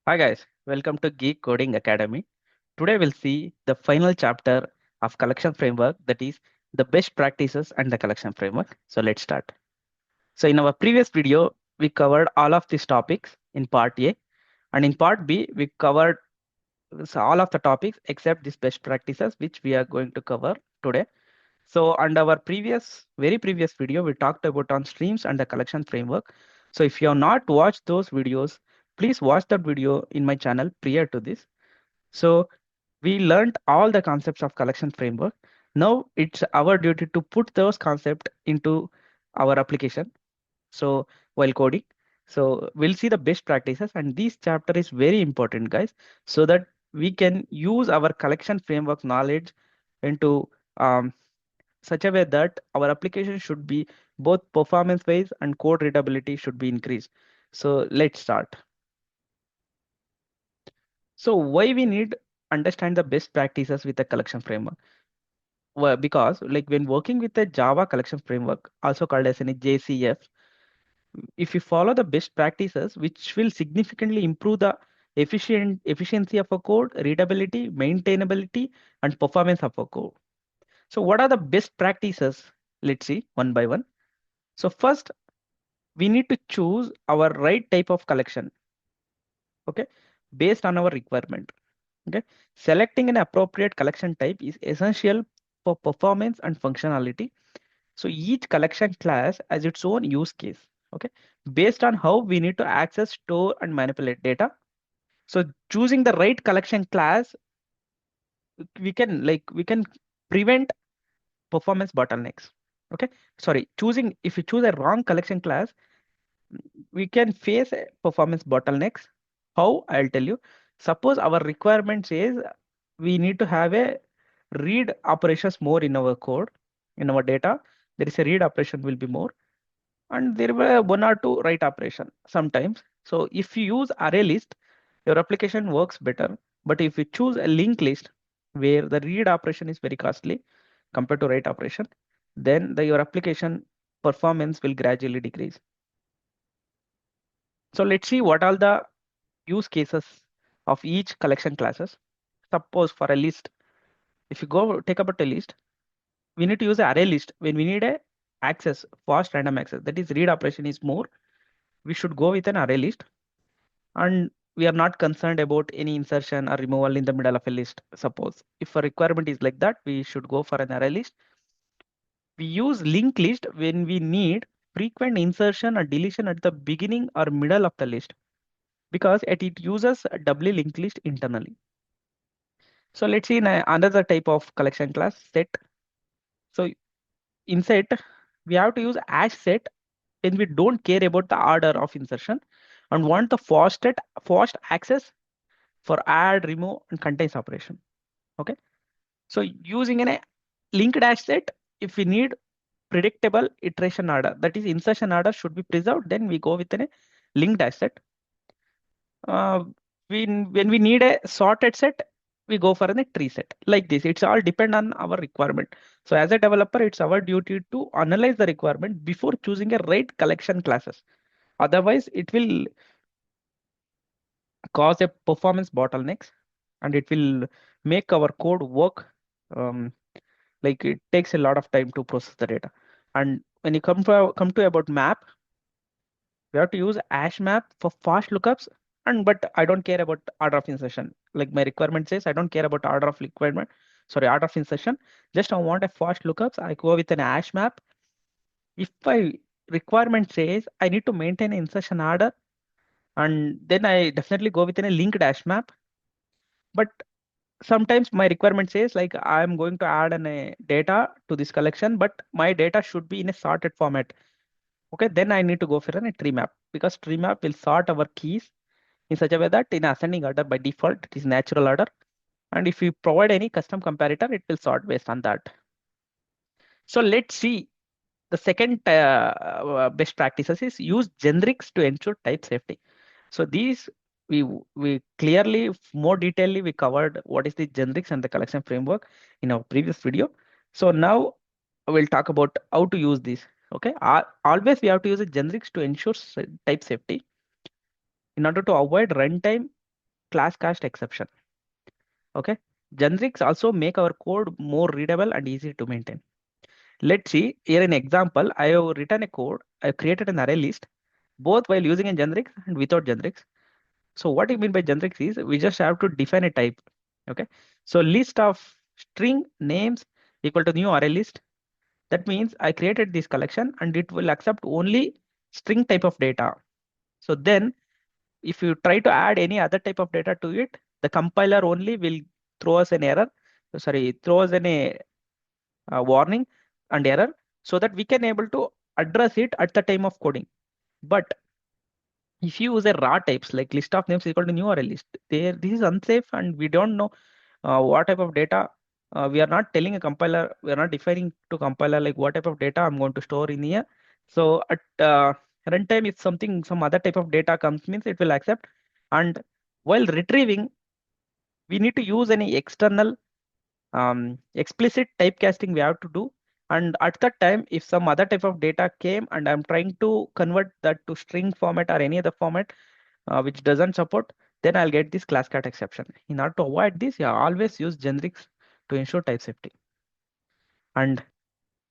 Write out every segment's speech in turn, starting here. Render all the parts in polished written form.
Hi guys, welcome to Geek Coding Academy. Today we'll see the final chapter of collection framework, that is the best practices and the collection framework. So let's start. So in our previous video, we covered all of these topics in part A, and in part B, we covered all of the topics except these best practices, which we are going to cover today. So on our very previous video, we talked about on streams and the collection framework. So if you have not watched those videos, please watch that video in my channel prior to this. So we learned all the concepts of collection framework. Now it's our duty to put those concepts into our application. So while coding, so we'll see the best practices, and this chapter is very important, guys, so that we can use our collection framework knowledge into um, such a way that our application should be both performance wise and code readability should be increased. So let's start. So why we need understand the best practices with the collection framework? Well, because like when working with the Java collection framework, also called as any JCF, if you follow the best practices, which will significantly improve the efficiency of a code, readability, maintainability, and performance of a code. So what are the best practices? Let's see one by one. So first, we need to choose our right type of collection, okay, based on our requirement. Okay, selecting an appropriate collection type is essential for performance and functionality. So each collection class has its own use case, okay, based on how we need to access, store, and manipulate data. So choosing the right collection class, we can prevent performance bottlenecks. Okay, sorry, choosing if you choose a wrong collection class, we can face performance bottlenecks. How? I'll tell you. Suppose our requirement says we need to have a read operations more in our code, in our data. There is a read operation will be more, and there were one or two write operation sometimes. So if you use array list, your application works better. But if you choose a linked list where the read operation is very costly compared to write operation, then your application performance will gradually decrease. So let's see what are the use cases of each collection classes. Suppose for a list, if you go take up a list, we need to use an array list when we need a access, fast random access. That is read operation is more. We should go with an array list, and we are not concerned about any insertion or removal in the middle of a list. Suppose if a requirement is like that, we should go for an array list. We use linked list when we need frequent insertion or deletion at the beginning or middle of the list, because it uses a doubly linked list internally. So let's see in another type of collection class, set. So in set, we have to use as set when we don't care about the order of insertion and want the fast access for add, remove, and contains operation. Okay. So using a linked dash set, if we need predictable iteration order, that is insertion order should be preserved, then we go with a linked dash set. Uh, when we need a sorted set, we go for a tree set. Like this, it's all depend on our requirement. So as a developer, it's our duty to analyze the requirement before choosing a right collection classes. Otherwise, it will cause a performance bottlenecks, and it will make our code work. Um, like it takes a lot of time to process the data. And when you come to about map, we have to use hash map for fast lookups. And but I don't care about order of insertion. Like my requirement says, I don't care about order of insertion. Just I want a fast lookups. I go with an hash map. If my requirement says I need to maintain an insertion order, and then I definitely go within a linked hash map. But sometimes my requirement says like I'm going to add a data to this collection, but my data should be in a sorted format. Okay, then I need to go for a tree map, because tree map will sort our keys in such a way that in ascending order by default it is natural order, and if you provide any custom comparator, it will sort based on that. So let's see the second best practices is use generics to ensure type safety. So these we we clearly more detailedly we covered what is the generics and the collection framework in our previous video. So now we'll talk about how to use this. Okay, always we have to use a generics to ensure type safety in order to avoid runtime class cast exception. Okay. Generics also make our code more readable and easy to maintain. Let's see here an example. I have written a code. I created an array list both while using a generics and without generics. So what I mean by generics is we just have to define a type. Okay. So list of string names equal to new array list. That means I created this collection and it will accept only string type of data. So then if you try to add any other type of data to it, the compiler only will throw us an error. Sorry, throw us a warning and error so that we can able to address it at the time of coding. But if you use a raw types like list of names equal to new array list, there this is unsafe and we don't know what type of data. We are not telling a compiler, we are not defining to compiler like what type of data I'm going to store in here. So at runtime, if some other type of data comes, means it will accept. And while retrieving, we need to use any external explicit typecasting we have to do. And at that time, if some other type of data came and I'm trying to convert that to string format or any other format which doesn't support, then I'll get this class cat exception. In order to avoid this, you always use generics to ensure type safety. And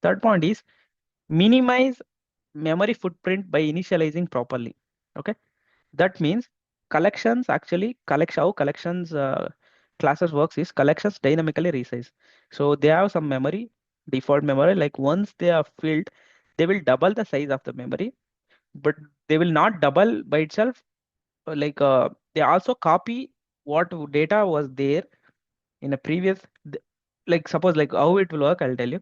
third point is minimize memory footprint by initializing properly. Okay, that means collections actually how collections classes works is collections dynamically resize. So they have some memory, default memory. Like once they are filled, they will double the size of the memory, but they will not double by itself. They also copy what data was there in a previous. Like suppose like how it will work, I'll tell you.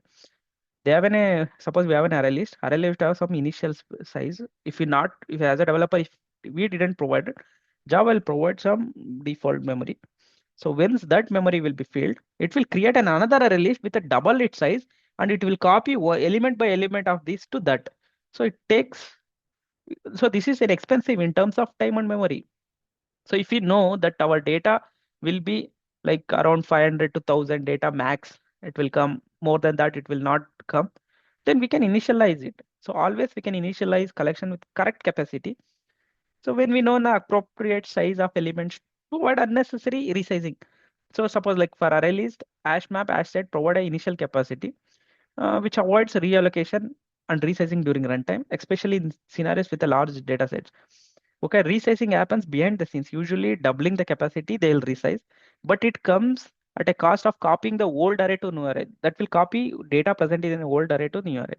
They have suppose we have an array list. Array list have some initial size. If as a developer, if we didn't provide it, Java will provide some default memory. So once that memory will be filled, it will create another array list with a double its size, and it will copy element by element of this to that. So it takes. So this is an expensive in terms of time and memory. So if we know that our data will be like around 500 to 1000 data max, it will come. More than that, it will not come. Then we can initialize it. So always we can initialize collection with correct capacity. So when we know the appropriate size of elements, to avoid unnecessary resizing. So suppose like for array list, hash map, hash set provide an initial capacity, which avoids reallocation and resizing during runtime, especially in scenarios with a large data set. Okay, resizing happens behind the scenes, usually doubling the capacity, they'll resize, but it comes at a cost of copying the old array to new array. That will copy data present in an old array to new array.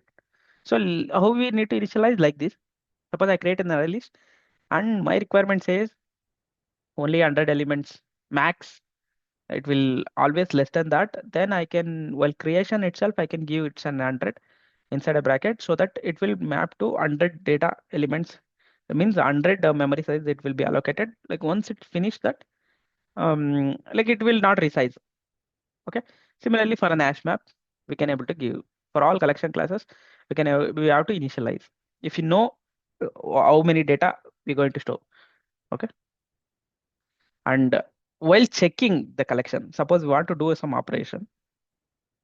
So how we need to initialize like this? Suppose I create an array list and my requirement says only 100 elements max. It will always less than that. Then I can, while creation itself, I can give it's an 100 inside a bracket so that it will map to 100 data elements. That means 100 memory size it will be allocated. Like once it finished that, like it will not resize. Okay. Similarly, for an hash map, we can able to give for all collection classes. We have to initialize. If you know how many data we're going to store. Okay. And while checking the collection, suppose we want to do some operation,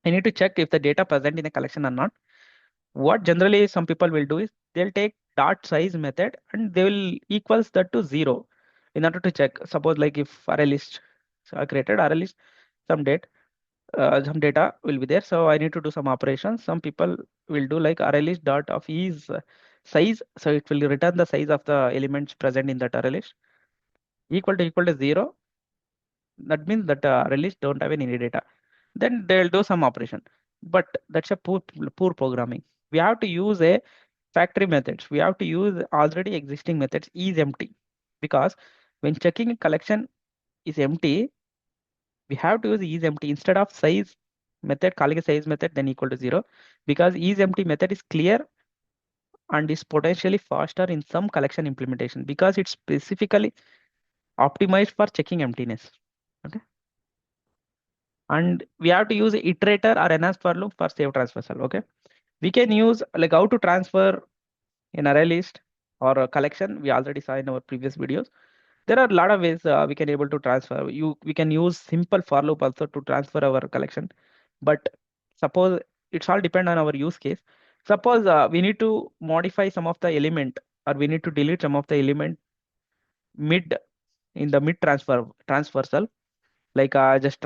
I need to check if the data present in a collection or not. What generally some people will do is they'll take dot size method and they will equals that to 0 in order to check. Suppose like if array list, so I created array list, some date, some data will be there. So I need to do some operations. Some people will do like array list dot of is size. So it will return the size of the elements present in that array list equal to 0. That means that array list don't have any data. Then they'll do some operation. But that's a poor programming. We have to use a factory methods. We have to use already existing methods is empty. Because when checking a collection is empty, we have to use is empty instead of size method, calling a size method then equal to 0. Because is empty method is clear and is potentially faster in some collection implementation because it's specifically optimized for checking emptiness. Okay. And we have to use iterator or enhanced for loop for save transversal. Okay, we can use like how to transfer an array list or a collection. We already saw in our previous videos. There are a lot of ways we can able to transfer. We can use simple for loop also to transfer our collection. But suppose it's all depend on our use case. Suppose we need to modify some of the element or we need to delete some of the element mid in the mid transversal, like I just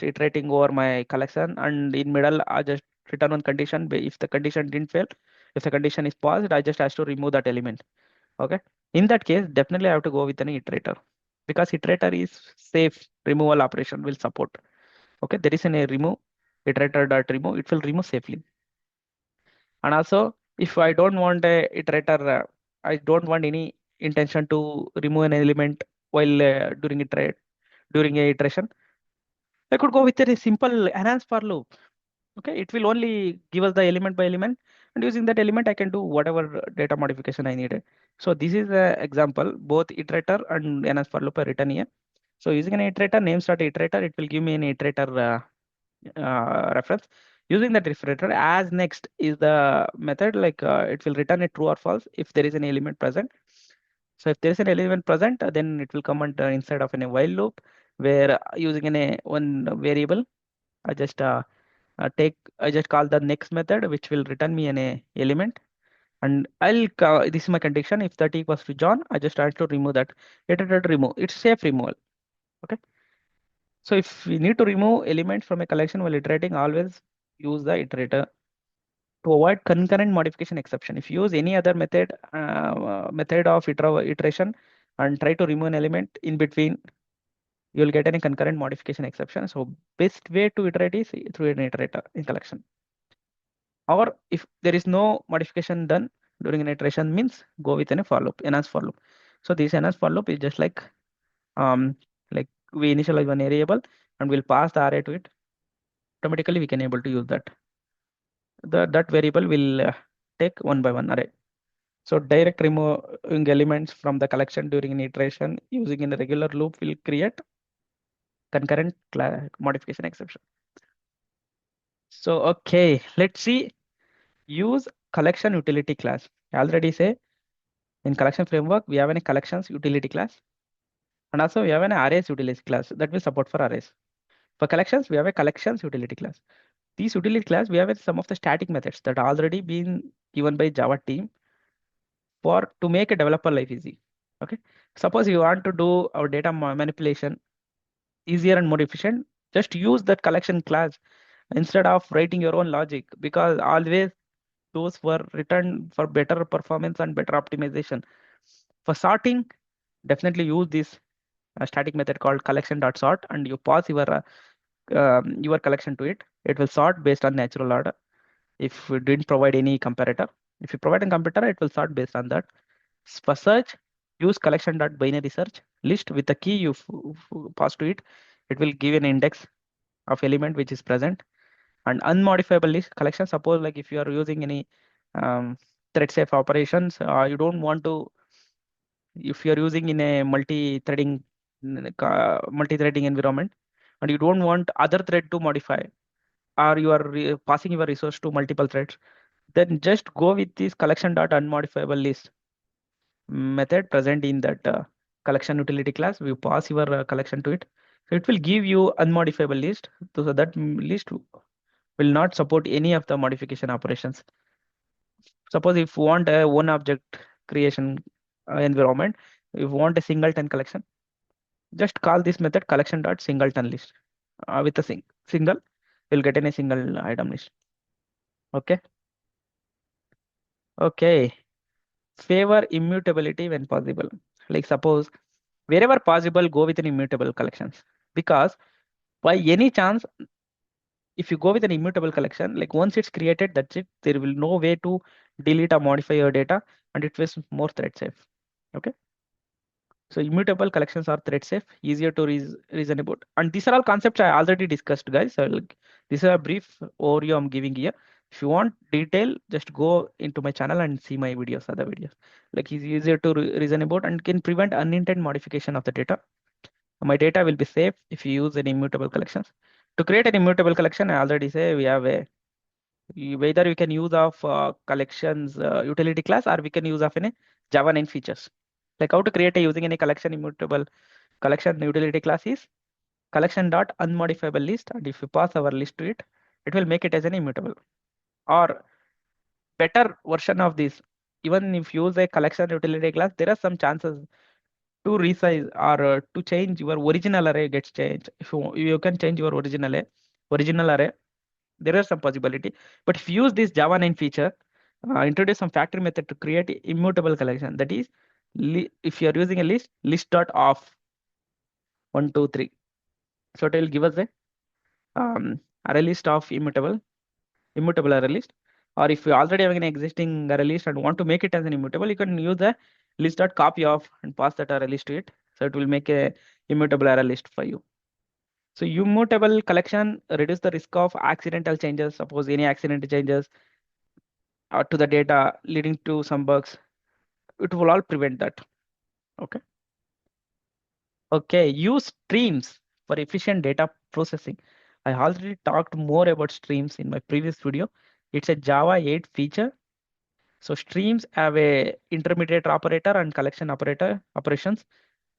iterating over my collection, and in middle I just return one condition. If the condition didn't fail, if the condition is paused, I just has to remove that element. Okay. In that case, definitely I have to go with an iterator, because iterator is safe removal operation will support. Okay. There is a remove iterator dot remove. It will remove safely. And also, if I don't want a iterator, I don't want any intention to remove an element while during a iteration. I could go with a simple enhance for loop. Okay, it will only give us the element by element, and using that element, I can do whatever data modification I needed. So this is an example. Both iterator and enhance for loop are written here. So using an iterator, name start iterator, it will give me an iterator reference. Using that iterator, as next is the method, like it will return a true or false if there is an element present. So if there is an element present, then it will come under inside of a while loop, where using one variable, I just I just call the next method, which will return me an element, and this is my condition. If that equals to John, I just try to remove that. Iterator remove. It's safe removal. Okay. So if we need to remove elements from a collection while iterating, always use the iterator to avoid concurrent modification exception. If you use any other method of iteration and try to remove an element in between, you'll get any concurrent modification exception. So best way to iterate is through an iterator in collection. Or if there is no modification done during an iteration, means go with a for loop, enhance for loop. So this enhance for loop is just um like we initialize one variable and we'll pass the array to it. Automatically we can able to use that. That variable will take one by one array. So direct removing elements from the collection during an iteration using in a regular loop will create concurrent modification exception. So okay, let's see. Use collection utility class. I already say in collection framework we have a collections utility class, and also we have an arrays utility class that will support for arrays. For collections we have a collections utility class. These utility class we have some of the static methods that are already been given by Java team for to make a developer life easy. Okay. Suppose you want to do our data manipulation easier and more efficient, just use that collection class instead of writing your own logic, because always those were written for better performance and better optimization. For sorting, definitely use this static method called collection.sort, and you pass your collection to it. It will sort based on natural order. If you didn't provide any comparator, if you provide a comparator, it will sort based on that. For search, use collection.binary search list with the key you pass to it. It will give an index of element which is present. And unmodifiable list collection, suppose like if you are using any thread safe operations, you don't want to, if you are using in a multi-threading environment and you don't want other thread to modify, or you are passing your resource to multiple threads, then just go with this collection.unmodifiable list method present in that collection utility class. We pass your collection to it. So it will give you unmodifiable list. So that list will not support any of the modification operations. Suppose if you want a one object creation environment, if you want a singleton collection, just call this method collection.singleton list. With a single, you'll get in a single item list. Okay. Okay. Favor immutability when possible. Like suppose wherever possible, go with an immutable collections, because by any chance, if you go with an immutable collection, like once it's created, that's it. There will no way to delete or modify your data, and it was more thread safe. Okay. So immutable collections are thread safe, easier to reason about. And these are all concepts I already discussed, guys. So like, this is a brief overview I'm giving here. If you want detail, just go into my channel and see my videos, other videos. Like it's easier to reason about and can prevent unintended modification of the data. My data will be safe if you use an immutable collections. To create an immutable collection, I already say we have a whether we can use of collections utility class, or we can use of any Java 9 features. Like how to create a using any collection immutable collection utility class is collection dot unmodifiable list, and if you pass our list to it, it will make it as an immutable. Or better version of this, even if you use a collection utility class, there are some chances to resize or to change your original array gets changed. If you can change your original array, there is some possibility. But if you use this Java 9 feature, introduce some factory method to create immutable collection. That is, if you are using a list dot off 1, 2, 3. So it will give us a array list of immutable array list. Or if you already have an existing array list and want to make it as an immutable, you can use the list dot copy of and pass that array list to it. So it will make a immutable array list for you. So immutable collection reduce the risk of accidental changes. Suppose any accidental changes to the data leading to some bugs, it will all prevent that. Okay. Okay. Use streams for efficient data processing. I already talked more about streams in my previous video. It's a Java 8 feature. So streams have a intermediate operator and collection operations.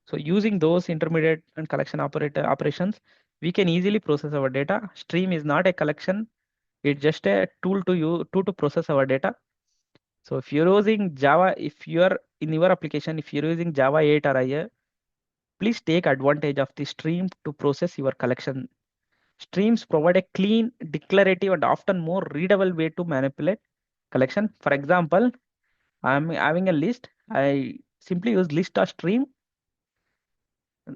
So using those intermediate and collection operations, we can easily process our data. Stream is not a collection. It's just a tool to process our data. So if you're using Java, if you're in your application, if you're using Java 8 or higher, please take advantage of the stream to process your collection. Streams provide a clean, declarative, and often more readable way to manipulate collection. For example, I'm having a list. I simply use list or stream.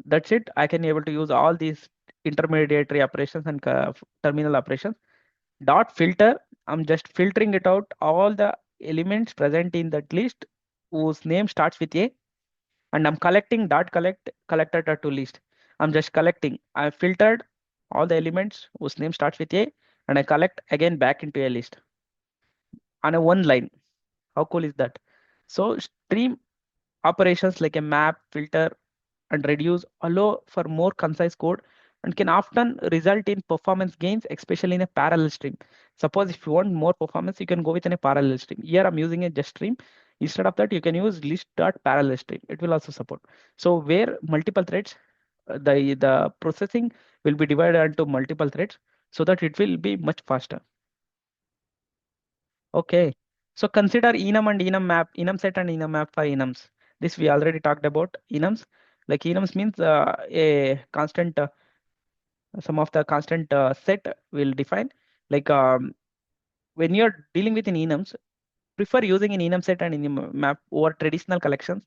That's it. I can able to use all these intermediary operations and terminal operations. Dot filter, I'm just filtering it out all the elements present in that list whose name starts with A, and I'm collecting dot collector dot to list. I'm just collecting. I filtered all the elements whose name starts with A, and I collect again back into a list on a one line. How cool is that? So stream operations like a map, filter, and reduce allow for more concise code and can often result in performance gains, especially in a parallel stream. Suppose if you want more performance, you can go with a parallel stream. Here I'm using a just stream. Instead of that, you can use list.parallel stream. It will also support. So where multiple threads, the processing will be divided into multiple threads so that it will be much faster. Okay. So consider enum and enum map, enum set and enum map for enums. This we already talked about enums. Like enums means a constant, some of the constant set will define. Like when you're dealing with an enums, prefer using an enum set and enum map over traditional collections.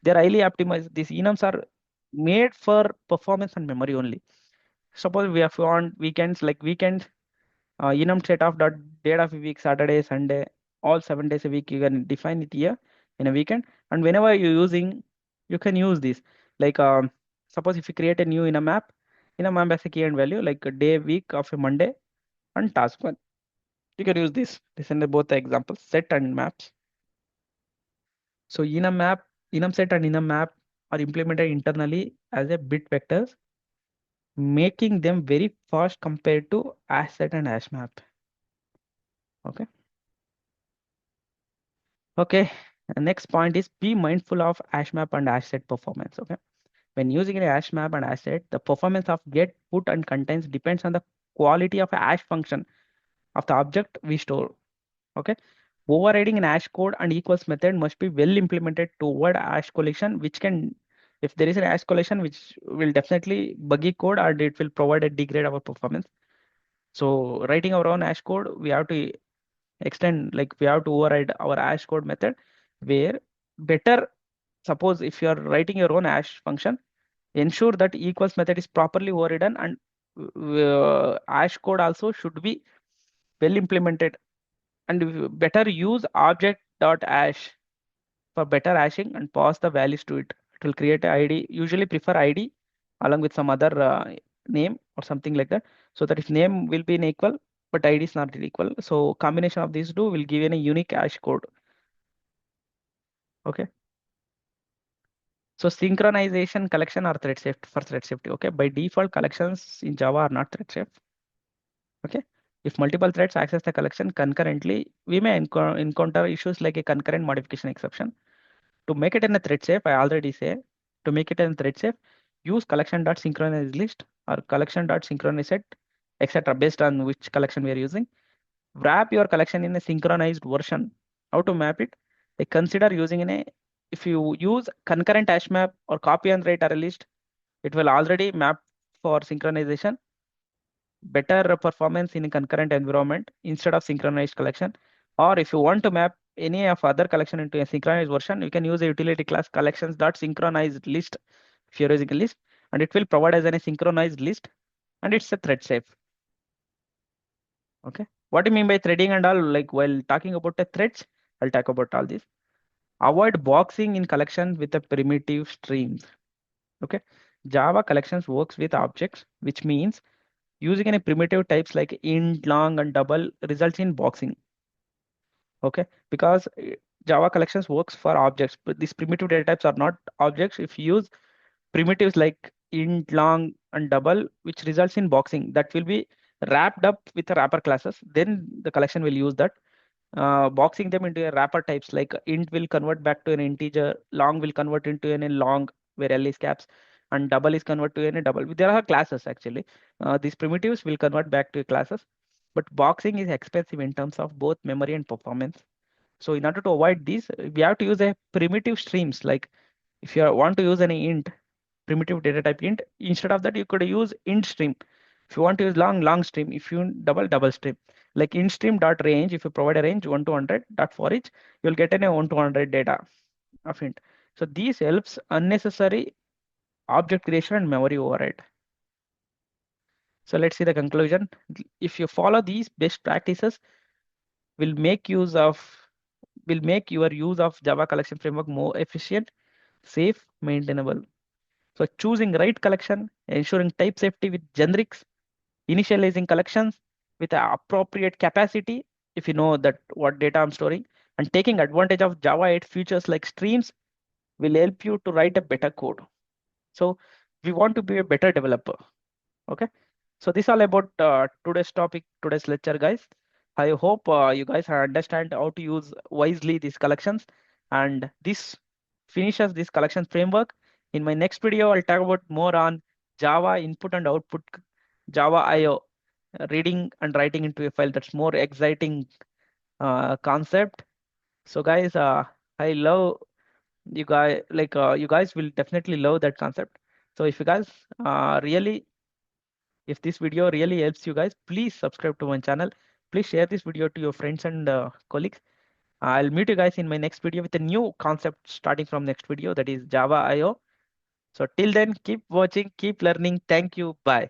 They're highly optimized. These enums are made for performance and memory only. Suppose we have on weekends, like weekends, enum set of dot date of a week, Saturday, Sunday, all 7 days a week. You can define it here in a weekend, and whenever you're using, you can use this. Like suppose if you create a new in a map has a key and value like a day, week of a Monday, and task one. You can use this. This is both the examples, set and maps. So enum set and enum map are implemented internally as a bit vectors, making them very fast compared to hash set and hash map. Okay. Okay. Next point is be mindful of hash map and hash set performance. Okay. When using a hash map and hash set, the performance of get, put, and contains depends on the quality of a hash function of the object we store. Okay. Overriding an hash code and equals method must be well implemented to avoid hash collision, which can, if there is an hash collision, which will definitely buggy code and it will provide a degrade our performance. So writing our own hash code, we have to extend, like we have to override our hash code method where better, suppose if you are writing your own hash function, ensure that equals method is properly overridden, and hash code also should be well implemented, and better use object.hash for better hashing and pass the values to it. It will create a ID. Usually prefer ID along with some other name or something like that, so that if name will be an equal but ID is not equal, so combination of these two will give you a unique hash code. Okay. So synchronization collection or thread safety for thread safety. Okay. By default, collections in Java are not thread safe. Okay. If multiple threads access the collection concurrently, we may encounter issues like a concurrent modification exception. To make it in a thread safe, I already say, to make it in thread safe, use collection.synchronize list or collection.synchronize set, etc. based on which collection we are using. Wrap your collection in a synchronized version. How to map it? Like consider using in a if you use concurrent hash map or copy and write array list, it will already map for synchronization, better performance in a concurrent environment instead of synchronized collection. Or if you want to map any of other collection into a synchronized version, you can use a utility class collections.synchronized list if you're using a list, and it will provide as a synchronized list, and it's a thread safe. Okay. What do you mean by threading and all? Like while talking about the threads, I'll talk about all this. Avoid boxing in collection with a primitive streams. Okay. Java collections works with objects, which means using any primitive types like int, long, and double results in boxing. Okay, because Java collections works for objects, but these primitive data types are not objects. If you use primitives like int, long, and double, which results in boxing, that will be wrapped up with the wrapper classes. Then the collection will use that. Boxing them into a wrapper types like int will convert back to an integer, long will convert into an a long where L is caps, and double is convert to a double. There are classes actually. These primitives will convert back to classes, but boxing is expensive in terms of both memory and performance. So in order to avoid this, we have to use a primitive streams. Like if you want to use any int, primitive data type int, instead of that you could use int stream. If you want to use long, long stream. If you double, double stream. Like int stream dot range, if you provide a range 1 to 100 dot for each, you'll get a 1 to 100 data of int. So these helps unnecessary object creation and memory override. So let's see the conclusion. If you follow these best practices, will make use of will make your use of Java collection framework more efficient, safe, maintainable. So choosing right collection, ensuring type safety with generics, initializing collections with an appropriate capacity, if you know that what data I'm storing, and taking advantage of Java 8 features like streams will help you to write a better code. So we want to be a better developer. Okay. So this all about today's topic, today's lecture, guys. I hope you guys understand how to use wisely these collections, and this finishes this collection framework. In my next video, I'll talk about more on Java input and output, Java IO, reading and writing into a file. That's more exciting concept. So guys, I love you guys. Like you guys will definitely love that concept. So if you guys really if this video really helps you guys, please subscribe to my channel. Please share this video to your friends and colleagues. I'll meet you guys in my next video with a new concept starting from next video, that is Java IO. So till then, keep watching, keep learning. Thank you. Bye.